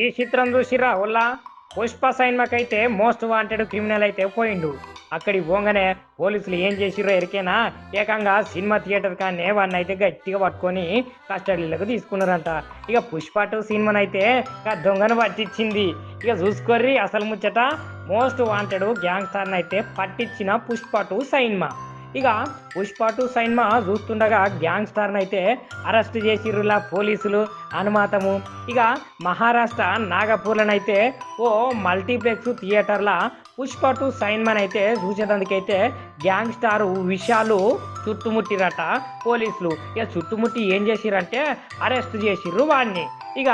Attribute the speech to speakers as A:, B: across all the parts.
A: ఈ చిత్రం చూసిరా ఒల్లా పుష్ప సైన్మకైతే మోస్ట్ వాంటెడ్ క్రిమినల్ అయితే పోయిండు. అక్కడికి పోగానే పోలీసులు ఏం చేసిరో ఎరికేనా, ఏకంగా సినిమా థియేటర్ కానీ వాడిని అయితే గట్టిగా పట్టుకొని కస్టడీలకు తీసుకున్నారంట. ఇక పుష్ప 2 సినిమానైతే దొంగను పట్టించింది. ఇక చూసుకోర్రి అసలు ముచ్చట. మోస్ట్ వాంటెడ్ గ్యాంగ్స్టర్ని అయితే పట్టించిన పుష్ప 2 సైన్మా. ఇక పుష్ప 2 సైన్మా చూస్తుండగా గ్యాంగ్స్టర్ని అయితే అరెస్ట్ చేసిర్రులా పోలీసులు అనుమాతము. ఇక మహారాష్ట్ర నాగపూర్లనైతే ఓ మల్టీప్లెక్స్ థియేటర్ల పుష్ప 2 సైన్మాన్ అయితే చూసేందుకైతే గ్యాంగ్స్టార్ విషయాలు చుట్టుముట్టిరట పోలీసులు. ఇక చుట్టుముట్టి ఏం చేసిరంటే అరెస్ట్ చేసిర్రు వాడిని. ఇక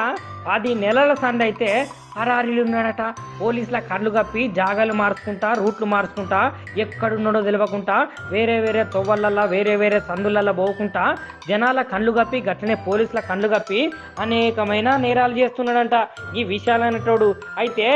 A: 10 నెలల సంది అయితే పరారీలు ఉన్నాడట. పోలీసుల కళ్ళు కప్పి జాగాలు మార్చుకుంటా రూట్లు మార్చుకుంటా ఎక్కడున్నాడో తెలియకుండా వేరే వేరే తొవ్వలల్లో వేరే వేరే సందులల్లో పోకుండా జనాల కళ్ళు కప్పి గట్లనే పోలీసుల కళ్ళు కప్పి అనేకమైన నేరాలు చేస్తున్నాడంట ఈ విశాలనేటోడు. అయితే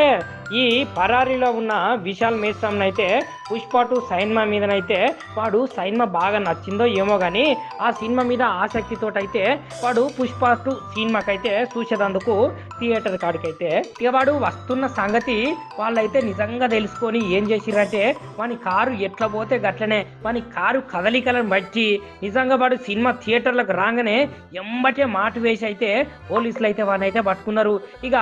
A: ఈ పరారీలో ఉన్న విశాల్ మేస్ట్రామ్ అయితే పుష్ప 2 సైన్మా మీదనైతే వాడు సైన్మా బాగా నచ్చిందో ఏమో కానీ ఆ సినిమా మీద ఆసక్తితోటైతే వాడు పుష్ప 2 సినిమాకైతే చూసేదందుకు థియేటర్ కాడికైతే ఇక వాడు వస్తున్న సంగతి వాళ్ళైతే నిజంగా తెలుసుకొని ఏం చేసిరంటే వాని కారు ఎట్లా పోతే గట్లనే వాని కారు కదలికలను బట్టి నిజంగా వాడు సినిమా థియేటర్లకు రాగానే ఎంబటే మాట వేసి అయితే పోలీసులు అయితే వాడిని అయితే పట్టుకున్నారు. ఇక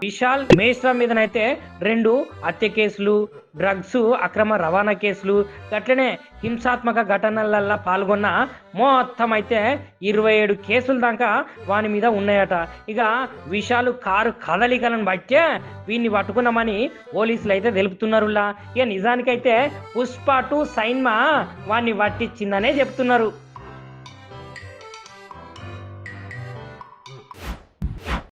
A: విశాల్ మేస్ట్రామ్ మీదనైతే 2 హత్య కేసులు, డ్రగ్స్ అక్రమ రవాణా కేసులు, గట్లనే హింసాత్మక ఘటనలల్లో పాల్గొన్న మొత్తం అయితే 27 కేసుల దాకా వాని మీద ఉన్నాయట. ఇక విశాలు కారు కదలికలను బట్టే వీన్ని పట్టుకున్నామని పోలీసులు అయితే తెలుపుతున్నారులా. ఇక నిజానికైతే పుష్ప 2 సైన్మా వాన్ని పట్టించిందనే చెప్తున్నారు.